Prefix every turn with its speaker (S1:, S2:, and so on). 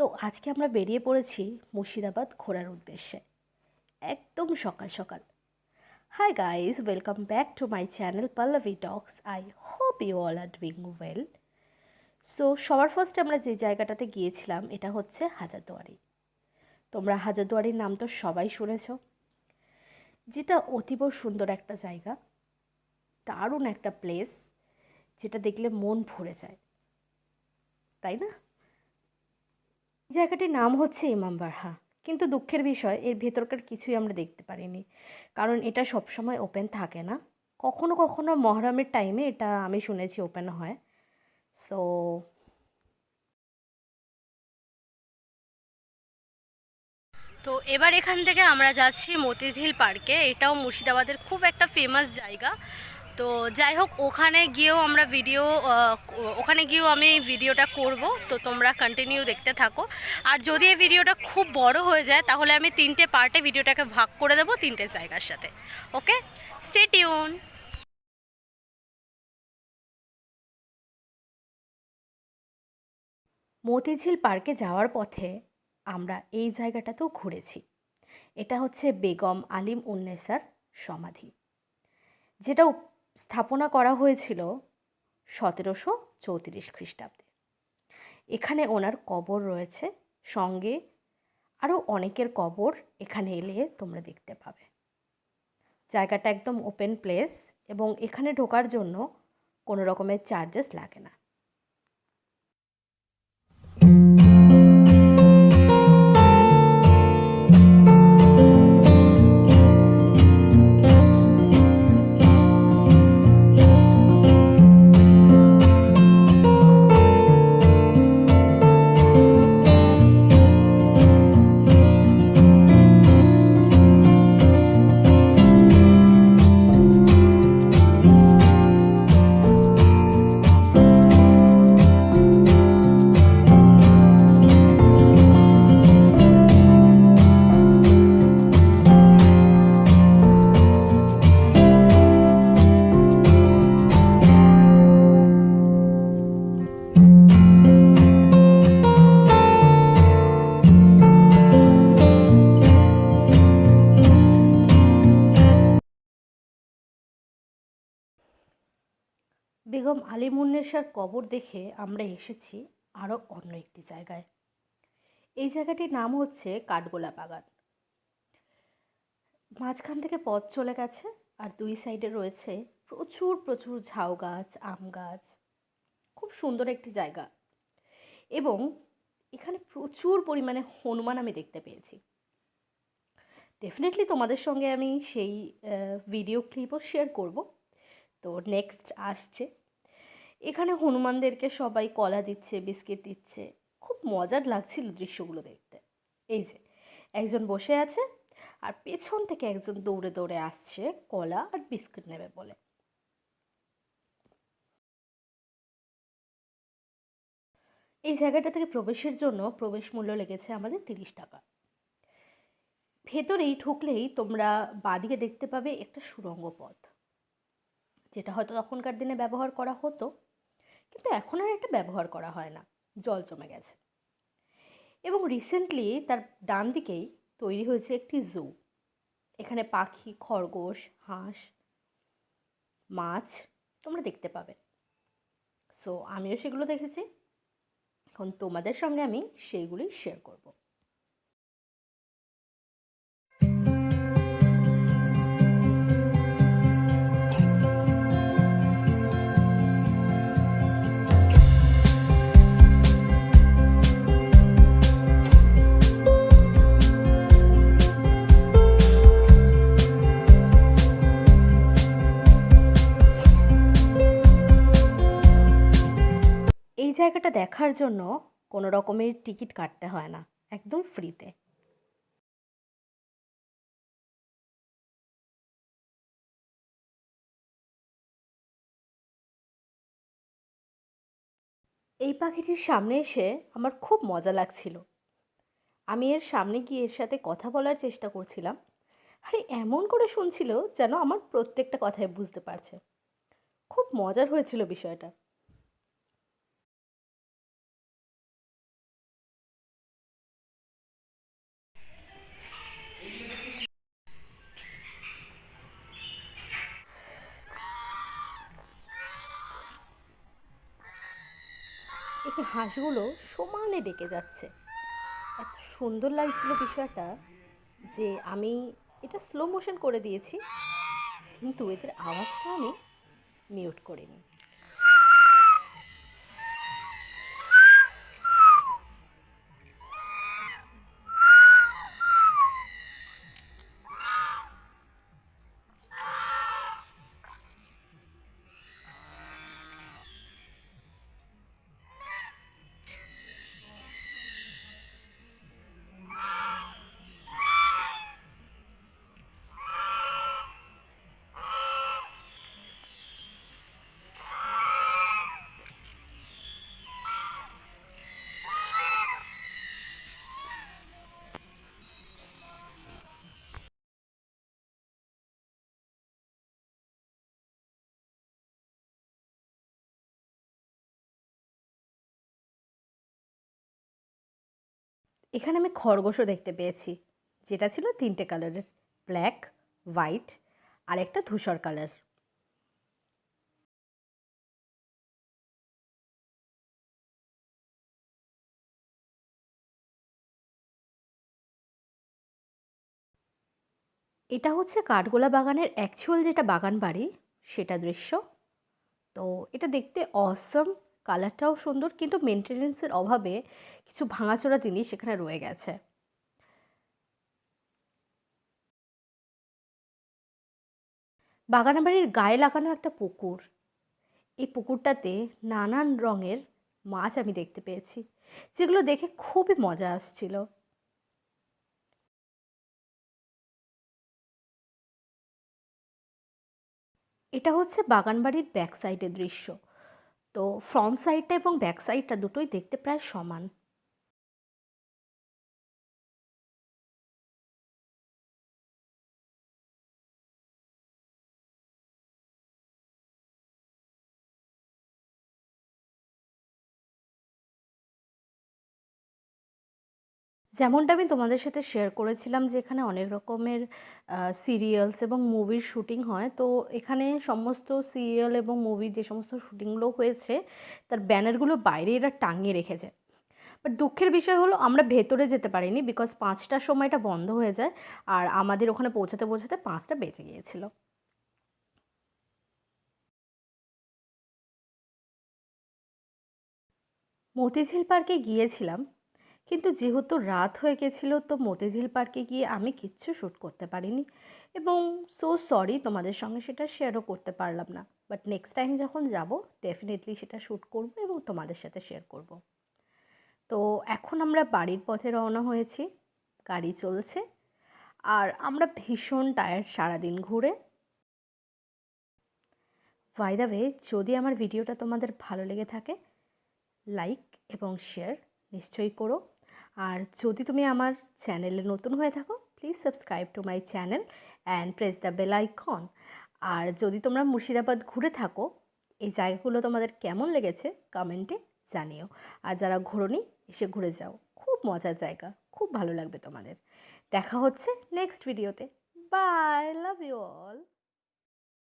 S1: তো আজকে আমরা বেরিয়ে পড়েছি মুর্শিদাবাদ ঘোরার উদ্দেশ্যে, একদম সকাল সকাল। Hi guys, welcome back to my channel Pallavi talks. I hope you all are doing well. So সবার ফার্স্টে আমরা যে জায়গাটাতে গিয়েছিলাম এটা হচ্ছে হাজারদুয়ারি। তোমরা হাজারদুয়ারির নাম তো সবাই শুনেছ, যেটা অতীব সুন্দর একটা জায়গা, দারুণ একটা প্লেস, যেটা দেখলে মন ভরে যায়, তাই না? জায়গাটির নাম হচ্ছে ইমামবাড়া, কিন্তু দুঃখের বিষয় এর ভেতরকার কিছুই আমরা দেখতে পারিনি, কারণ এটা সবসময় ওপেন থাকে না। কখনো কখনো মহরমের টাইমে এটা আমি শুনেছি ওপেন হয়। সো তো এবার এখান থেকে আমরা যাচ্ছি মতিঝিল পার্কে। এটাও মুর্শিদাবাদের খুব একটা ফেমাস জায়গা। তো যাই হোক, ওখানে গিয়েও আমি ভিডিওটা করব, তো তোমরা কন্টিনিউ দেখতে থাকো। আর যদি এই ভিডিওটা খুব বড় হয়ে যায় তাহলে আমি 3টে পার্টে ভিডিওটাকে ভাগ করে দেবো 3টে জায়গার সাথে। ওকে, স্টে টিউন। মতিঝিল পার্কে যাওয়ার পথে আমরা এই জায়গাটাতেও ঘুরেছি। এটা হচ্ছে বেগম আলিম উন্নেসার সমাধি, যেটা স্থাপনা করা হয়েছিল 1734 খ্রিস্টাব্দে। এখানে ওনার কবর রয়েছে, সঙ্গে আরও অনেকের কবর এখানে এলে তোমরা দেখতে পাবে। জায়গাটা একদম ওপেন প্লেস এবং এখানে ঢোকার জন্য কোনো রকমের চার্জেস লাগে না। বেগম আলিমুন্নেসার কবর দেখে আমরা এসেছি আরও অন্য একটি জায়গায়। এই জায়গাটির নাম হচ্ছে কাঠগোলা বাগান। মাঝখান থেকে পথ চলে গেছে আর দুই সাইডে রয়েছে প্রচুর প্রচুর ঝাউ গাছ, আম গাছ। খুব সুন্দর একটি জায়গা এবং এখানে প্রচুর পরিমাণে হনুমান আমি দেখতে পেয়েছি। ডেফিনেটলি তোমাদের সঙ্গে আমি সেই ভিডিও ক্লিপও শেয়ার করব। তো নেক্সট আসছে, এখানে হনুমানদেরকে সবাই কলা দিচ্ছে, বিস্কিট দিচ্ছে। খুব মজার লাগছিল দৃশ্যগুলো দেখতে। এই যে একজন বসে আছে আর পেছন থেকে একজন দৌড়ে দৌড়ে আসছে কলা আর বিস্কিট নেবে বলে। এই জায়গাটা থেকে প্রবেশের জন্য প্রবেশ মূল্য লেগেছে আমাদের 30 টাকা। ভেতরেই ঢুকলেই তোমরা বাঁদিকে দেখতে পাবে একটা সুড়ঙ্গ পথ, যেটা হয়তো তখনকার দিনে ব্যবহার করা হতো, কিন্তু এখন আর এটা ব্যবহার করা হয় না, জল জমে গেছে। এবং রিসেন্টলি তার ডান দিকেই তৈরি হয়েছে একটি জু। এখানে পাখি, খরগোশ, হাঁস, মাছ তোমরা দেখতে পাবে। সো আমিও সেগুলো দেখেছি, এখন তোমাদের সঙ্গে আমি সেইগুলি শেয়ার করব। এই জায়গাটা দেখার জন্য কোনো রকমের টিকিট কাটতে হয় না, একদম ফ্রিতে। এই পাখিটির সামনে এসে আমার খুব মজা লাগছিল। আমি এর সামনে গিয়ে এর সাথে কথা বলার চেষ্টা করছিলাম, আরে এমন করে শুনছিল যেন আমার প্রত্যেকটা কথাই বুঝতে পারছে। খুব মজার হয়েছিল বিষয়টা। হাঁসগুলো সমানে ডেকে যাচ্ছে। এত সুন্দর লাগছিল বিষয়টা যে আমি এটা স্লো মোশন করে দিয়েছি, কিন্তু এদের আওয়াজটা আমি মিউট করিনি। এখানে আমি খরগোশও দেখতে পেয়েছি, যেটা ছিল 3টে কালারের, ব্ল্যাক, হোয়াইট আর একটা ধূসর কালার। এটা হচ্ছে কাঠগোলা বাগানের অ্যাকচুয়াল যেটা বাগান বাড়ি সেটা দৃশ্য। তো এটা দেখতে অসম, কালারটাও সুন্দর, কিন্তু মেনটেনেন্সের অভাবে কিছু ভাঙাচোরা জিনিস এখানে রয়ে গেছে। বাগান বাড়ির গায়ে লাগানো একটা পুকুর, এই পুকুরটাতে নানান রঙের মাছ আমি দেখতে পেয়েছি, যেগুলো দেখে খুবই মজা আসছিল। এটা হচ্ছে বাগানবাড়ির ব্যাক সাইডের দৃশ্য। তো ফ্রন্ট সাইডটা এবং ব্যাক সাইডটা দুটোই দেখতে প্রায় সমান। যেমনটা আমি তোমাদের সাথে শেয়ার করেছিলাম যে এখানে অনেক রকমের সিরিয়ালস এবং মুভির শুটিং হয়, তো এখানে সমস্ত সিরিয়াল এবং মুভির যে সমস্ত শুটিংগুলো হয়েছে তার ব্যানারগুলো বাইরে এরা টাঙিয়ে রেখেছে। বাট দুঃখের বিষয় হলো আমরা ভেতরে যেতে পারিনি, বিকজ 5টার সময়টা বন্ধ হয়ে যায়, আর আমাদের ওখানে পৌঁছাতে পৌঁছাতে 5টা বেজে গিয়েছিল। মতিঝিল পার্কে গিয়েছিলাম, কিন্তু যেহেতু রাত হয়ে গেছিলো তো মতিঝিল পার্কে গিয়ে আমি কিচ্ছু শ্যুট করতে পারিনি, এবং সো সরি তোমাদের সঙ্গে সেটা শেয়ারও করতে পারলাম না। বাট নেক্সট টাইম যখন যাব ডেফিনেটলি সেটা শ্যুট করব এবং তোমাদের সাথে শেয়ার করব। তো এখন আমরা বাড়ির পথে রওনা হয়েছি, গাড়ি চলছে, আর আমরা ভীষণ টায়ার্ড সারাদিন ঘুরে। বাই দ্য ওয়ে, যদি আমার ভিডিওটা তোমাদের ভালো লেগে থাকে লাইক এবং শেয়ার নিশ্চয়ই করো। আর যদি তুমি আমার চ্যানেলে নতুন হয়ে থাকো please subscribe to my channel and press the bell icon. আর যদি তোমরা মুর্শিদাবাদ ঘুরে থাকো, এই জায়গাগুলো তোমাদের কেমন লেগেছে কমেন্টে জানিও। আর যারা ঘোরোনি এসে ঘুরে যাও, খুব মজার জায়গা, খুব ভালো লাগবে তোমাদের। দেখা হচ্ছে নেক্সট ভিডিওতে। Bye, love you all.